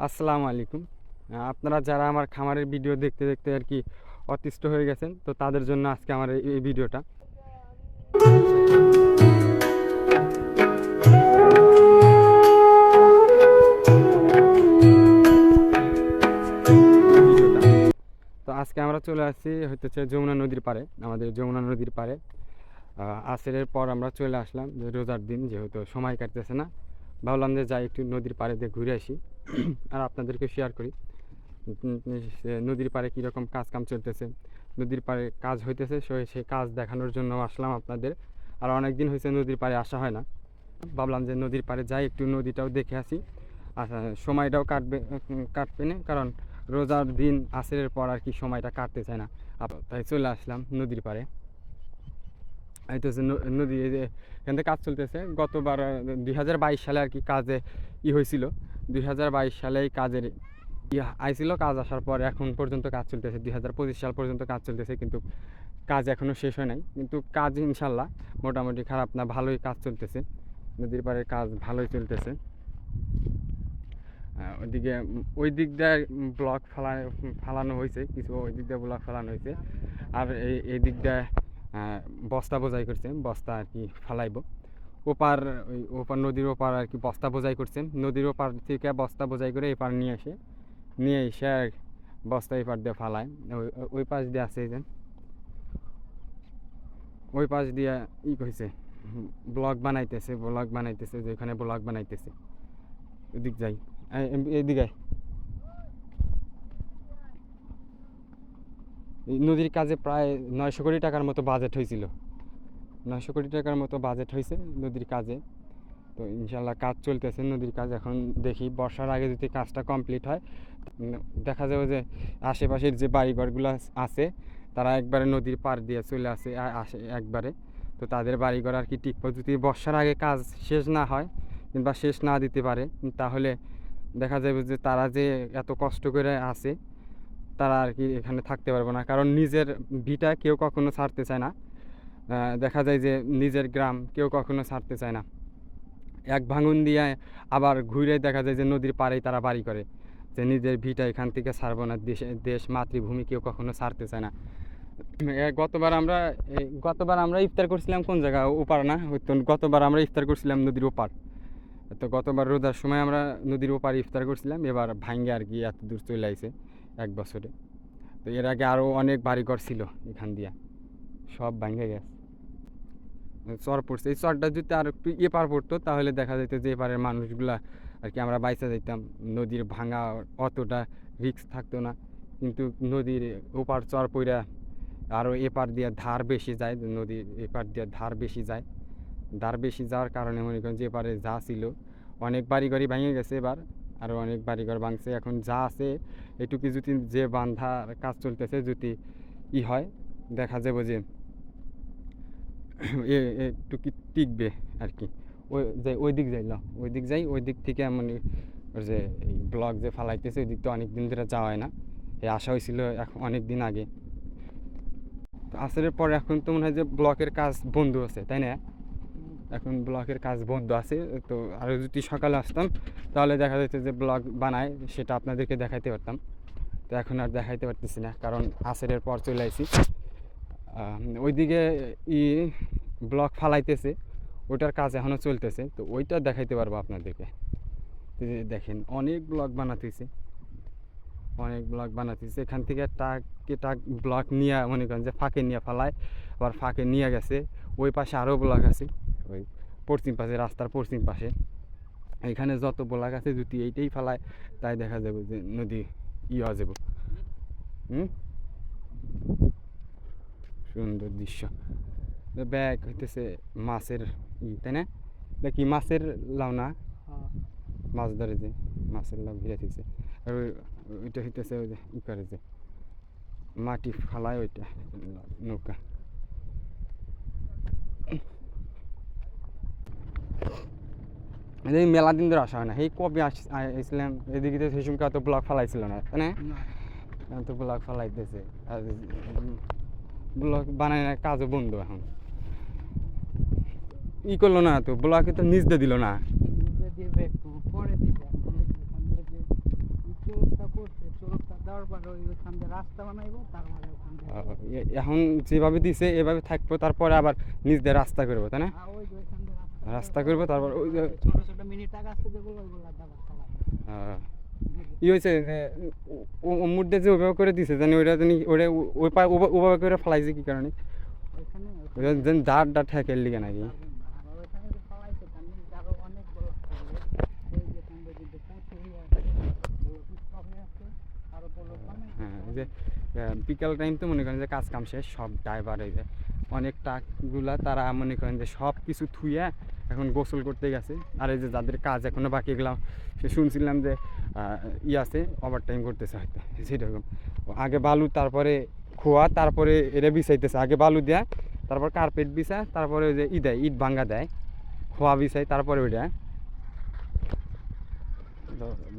আসসালামু আলাইকুম। আপনারা যারা আমার খামারের ভিডিও দেখতে দেখতে আর কি অতিষ্ঠ হয়ে গেছেন, তো তাদের জন্য আজকে আমার এই ভিডিওটা। তো আজকে আমরা চলে আসছি হচ্ছে যমুনা নদীর পাড়ে, আমাদের যমুনা নদীর পাড়ে। আসরের পর আমরা চলে আসলাম, যে রোজার দিন যেহেতু সময় কাটতেছে না, ভাবলাম যে যাই একটু নদীর পাড়ে দিয়ে ঘুরে আসি আর আপনাদেরকে শেয়ার করি নদীর পাড়ে কীরকম কাজ কাম চলতেছে, নদীর পাড়ে কাজ হইতেছে। সেই কাজ দেখানোর জন্য আসলাম আপনাদের। আর অনেক দিন হয়েছে নদীর পাড়ে আসা হয় না, ভাবলাম যে নদীর পাড়ে যাই একটু নদীটাও দেখে আসি। আর সময়টাও কাটবে না, কারণ রোজার দিন আসরের পর আর কি সময়টা কাটতে চায় না। তাই চলে আসলাম নদীর পাড়ে। এই তো নদী, এই যে এখান থেকে কাজ চলতেছে। গতবার 2022 সালে আর কি কাজে হয়েছিল। 2022 সালে এই কাজের আইছিল, কাজ আসার পর এখন পর্যন্ত কাজ চলতেছে। 2025 সাল পর্যন্ত কাজ চলতেছে, কিন্তু কাজ এখনও শেষ হয় নাই। কিন্তু কাজ ইনশাল্লাহ মোটামুটি খারাপ না, ভালোই কাজ চলতেছে। নদীর পাড়ের কাজ ভালোই চলতেছে। ওইদিকে ওই দিক দিয়ে ব্লক ফালানো হয়েছে, কিছু ওই দিক দিয়ে ব্লক ফালানো হয়েছে। আর এই দিক দিয়ে বস্তা বোঝাই করছে, বস্তা আর কি ফালাইব ওপার, ওপার নদীর ওপার আর কি বস্তা বোঝাই করছেন। নদীর ওপার থেকে বস্তা বোঝাই করে এপার নিয়ে এসে বস্তা এপার দিয়ে ফালায়। ওই পাশ দিয়ে আছে, এই যে ওই পাশ দিয়ে কইছে ব্লক বানাইতেছে, যে ওখানে ব্লক বানাইতেছে। ওদিক যাই, এদিকে নদীর কাজে প্রায় 900 কোটি টাকার মতো বাজেট হয়েছিল। 900 কোটি টাকার মতো বাজেট হয়েছে নদীর কাজে। তো ইনশাল্লাহ কাজ চলতেছে নদীর কাজ। এখন দেখি বর্ষার আগে যদি কাজটা কমপ্লিট হয়, দেখা যাবে যে আশেপাশের যে বাড়িঘরগুলো আছে তারা একবারে নদীর পাড় দিয়ে চলে আসে একবারে। তো তাদের বাড়িঘর আর কি টিকবে। যদি বর্ষার আগে কাজ শেষ না হয় কিংবা শেষ না দিতে পারে, তাহলে দেখা যাবে যে তারা যে এত কষ্ট করে আছে তারা আর কি এখানে থাকতে পারবে না। কারণ নিজের ভিটা কেউ কখনো ছাড়তে চায় না। দেখা যায় যে নিজের গ্রাম কেউ কখনো ছাড়তে চায় না। এক ভাঙন দিয়ে আবার ঘুরে দেখা যায় যে নদীর পাড়েই তারা বাড়ি করে, যে নিজের ভিটা এখান থেকে ছাড়বো না। দেশ মাতৃভূমি কেউ কখনো ছাড়তে চায় না। গতবার আমরা ইফতার করছিলাম কোন জায়গা, ওপার না হয়তো। গতবার আমরা ইফতার করছিলাম নদীর ওপার। তো গতবার রোজার সময় আমরা নদীর ওপার ইফতার করছিলাম। এবার ভাঙ্গে আর কি এত দূর চলে আইছে 1 বছরে। তো এর আগে আরও অনেক বাড়িঘর ছিল এখান দিয়া, সব ভাঙ্গে গেছে, চর পড়ছে। এই চরটা যদি আর একটু এপার পড়তো তাহলে দেখা যেত যে এপারের মানুষগুলা আর কি আমরা বাইচা যাইতাম। নদীর ভাঙা অতটা রিস্ক থাকতো না। কিন্তু নদীর ওপার চর পইরা আরও এপার দিয়ে ধার বেশি যায়, নদীর এপার দিয়ে ধার বেশি যায়। ধার বেশি যাওয়ার কারণে মনে করেন যে এপারে যা ছিল অনেক বাড়িঘরই ভেঙে গেছে। এবার আরও অনেক বাড়িঘর ভাঙছে। এখন যা আছে এটুকু যদি, যে বান্ধার কাজ চলতেছে যদি হয়, দেখা যাবে যে একটু কি টিকবে আর কি। ওই দিক যাই, ওই দিক থেকে মানে যে এই ব্লক যে ফালাইতেছে ওই দিক তো অনেক দিন ধরে যাওয়া হয় না। এই আশা হয়েছিল এখন অনেক দিন আগে। তো আসরের পর এখন তো মনে হয় যে ব্লকের কাজ বন্ধ আছে, তাই না? এখন ব্লকের কাজ বন্ধ আছে। তো আরও যদি সকালে আসতাম তাহলে দেখা যেত যে ব্লগ বানায়, সেটা আপনাদেরকে দেখাইতে পারতাম। তো এখন আর দেখাইতে পারতেছি না, কারণ আসরের পর চলে আসি। ওইদিকে ব্লক ফালাইতেছে, ওইটার কাজ এখনও চলতেছে। তো ওইটা দেখাইতে পারবো আপনাদেরকে। দেখেন অনেক ব্লক বানাতেছে এখান থেকে টাক ব্লক নিয়ে মনে করেন যে ফাঁকে নিয়ে ফালায়, আবার ফাঁকে নিয়ে গেছে। ওই পাশে আরও ব্লক আছে, ওই পশ্চিম পাশে, রাস্তার পশ্চিম পাশে। এখানে যত ব্লক আছে যদি এইটাই ফালায়, তাই দেখা যাবে যে নদী হয়ে যাব। সুন্দর দৃশ্য। ব্যাগ হইতেছে মাছের তাই না? কি মাছের লাউ না? মাছ ধরে যে মাছের লাউ ঘিরে দিয়েছে। আর ওইটা হইতেছে ওই যে করে যে মাটি ফালায়, ওইটা নৌকা। এই মেলা দিন ধরে আসা হয় না। এই কবে আসছিলাম এদিকে, সেই সময় তো ব্লক ফালাইছিল না, তাই না? তো ব্লক ফালাইতেছে, আর ব্লক বানায় না, কাজও বন্ধ এখন। করলো না তো ব্লকে, তো নিচ দিয়ে দিল না। দেওয়ার পরে ওইখান দিয়ে রাস্তা বানাইবো, তারপরে ওখান দিয়ে এখন যেভাবে দিছে এভাবে থাকবো, তারপরে আবার নিজ দিয়ে রাস্তা করবো, তাই না? ওই যে ওইখান দিয়ে রাস্তা করবো, তারপর ওই যে ছোট ছোট মিনি টাকা আছে যেগুলো ওইগুলো দেওয়া সবাই ই হয়েছে মুডে যে ওইভাবে করে দিছে জানি, ওইটা জানি ওটা ওইভাবে করে ফেলাইছে কি কারণে? ওইখানে দাঁড় দাঁড় ঠেকের লিগে নাকি? আর ওইখানে যে ফলাইছে তার নিচে আরো অনেক বড় এই যে কান্দে কিন্তু প্রচুর আছে, হয়ে আছে আরো বড় অনেক। হ্যাঁ, এই যে বিকাল টাইম তো মনে করেন যে কাজ কাম শেষ, সব ড্রাইভার এই যে অনেক ট্রাকগুলা তারা মনে করেন যে সব কিছু থুইয়া এখন গোসল করতে গেছে। আর এই যে যাদের কাজ এখনো বাকি গেলাম, সে শুনছিলাম যে ই আছে, ওভার টাইম করতেছে হয়তো সেরকম। আগে বালু, তারপরে খোয়া, তারপরে এটা বিছাইতেছে। আগে বালু দেয়া, তারপর কার্পেট বিছায়, তারপরে ওই যে ই দেয়, ইট ভাঙ্গা দেয়, খোয়া বিছায়, তারপরে ওইটা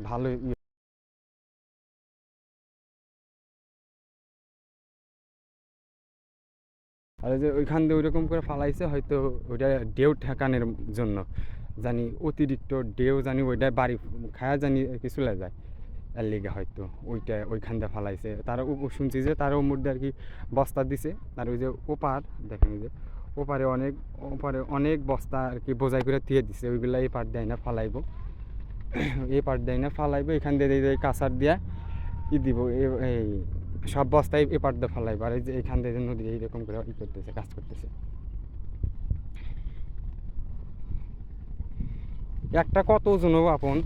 ভালো। আর এই যে ওইখান দিয়ে ওইরকম করে ফালাইছে হয়তো ওইটা ঢেউ ঠেকানোর জন্য, জানি অতিরিক্ত ঢেউ জানি ওইটা বাড়ি খায়া জানি আর কি চলে যায়, এর লিগে হয়তো ওইখান দিয়ে ফালাইছে। তারা শুনছি যে তারা ওর মধ্যে আর কি বস্তা দিছে। আর ওই যে ওপার দেখেন, ওই যে ওপারে অনেক বস্তা আর কি বোঝাই করে দিয়ে দিছে, ওইগুলা এই পাট দেয় না ফালাইবো, এই পাট দেয় না ফালাইবো, এখান দিয়ে এই কাঁচার দিয়া ই দিব, এই সব বস্তায় এ পাট দিয়ে ফালাইবো। আর এই যে এখান দিয়ে নদী এইরকম করে ই করতেছে, কাজ করতেছে। একটা কত ওজন হবো আপন?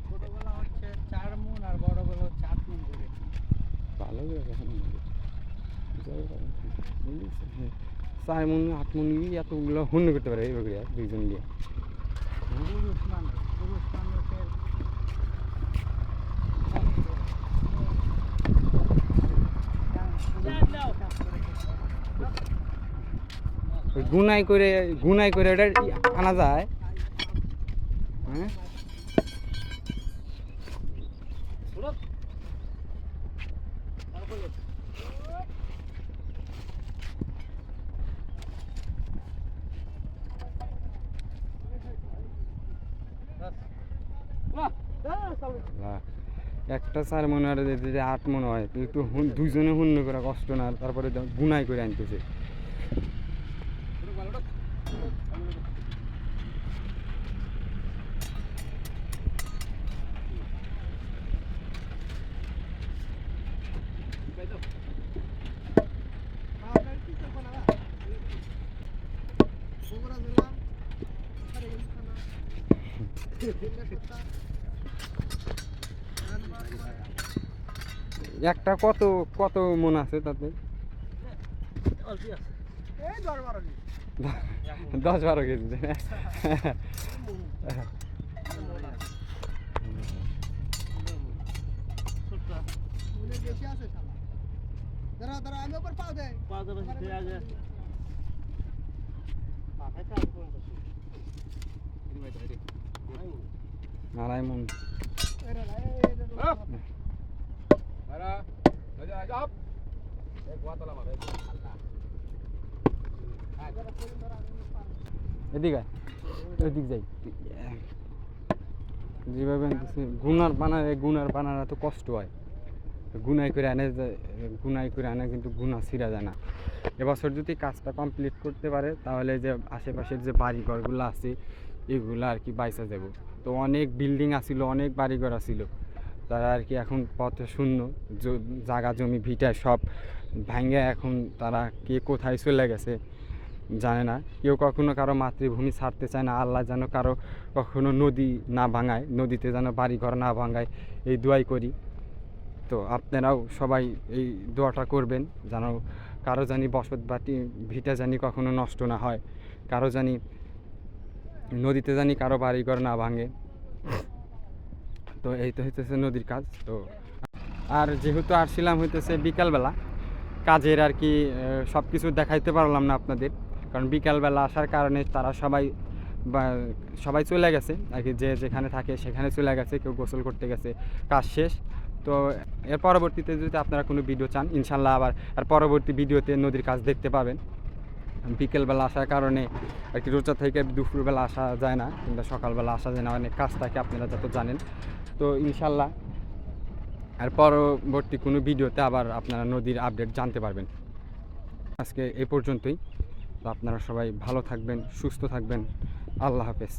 ছোটবেলা হচ্ছে 4 মণ আর বড়বেলা হচ্ছে 8 মণ করে। ভালো চার মন 8 মন এতগুলো হুন্ড করতে পারে এইভাবে দুইজন গিয়ে। পুরুষ মানুষের গুনাই করে এটা আনা যায়। হ্যাঁ, একটা 4 মন আর 8 মন হয়, কিন্তু দুইজনে হুন্ড করা কষ্ট না, তারপরে গুনাই করে আনতেছে। একটা কত কত মন আছে তাতে? 10-12 কেজি। আড়াই মন। এদিকে ওইদিক যাই। যেভাবে গুনার বানানো তো কষ্ট হয়, গুনাই করে আনে কিন্তু গুনা ছিঁড়া যায় না। এবছর যদি কাজটা কমপ্লিট করতে পারে তাহলে যে আশেপাশের যে বাড়িঘরগুলো আছে এগুলো আর কি বাইসা যাব। তো অনেক বিল্ডিং আসিল, অনেক বাড়িঘর আসিল, তারা আর কি এখন পথে শূন্য, জায়গা জমি ভিটা সব ভাঙে এখন তারা কে কোথায় চলে গেছে জানে না। কেউ কখনো কারো মাতৃভূমি ছাড়তে চায় না। আল্লাহ যেন কারো কখনো নদী না ভাঙায়, নদীতে যেন বাড়িঘর না ভাঙায়, এই দোয়াই করি। তো আপনারাও সবাই এই দোয়াটা করবেন, যেন কারো জানি বসত বাটি ভিটা জানি কখনো নষ্ট না হয়, কারো জানি নদীতে জানি কারো বাড়িঘর না ভাঙে। তো এই তো হইতেছে নদীর কাজ। তো আর যেহেতু আসছিলাম হইতেছে বিকালবেলা, কাজের আর কি সব কিছু দেখাইতে পারলাম না আপনাদের, কারণ বিকালবেলা আসার কারণে তারা সবাই চলে গেছে আর কি, যে যেখানে থাকে সেখানে চলে গেছে, কেউ গোসল করতে গেছে, কাজ শেষ। তো এর পরবর্তীতে যদি আপনারা কোনো ভিডিও চান, ইনশাল্লাহ আবার আর পরবর্তী ভিডিওতে নদীর কাজ দেখতে পাবেন। বিকেলবেলা আসার কারণে আর কি রোজা থেকে দুপুরবেলা আসা যায় না, কিংবা সকালবেলা আসা যায় না, অনেক কাজ থাকে আপনারা যত জানেন। তো ইনশাল্লাহ আর পরবর্তী কোনো ভিডিওতে আবার আপনারা নদীর আপডেট জানতে পারবেন। আজকে এই পর্যন্তই। তো আপনারা সবাই ভালো থাকবেন, সুস্থ থাকবেন। আল্লাহ হাফেজ।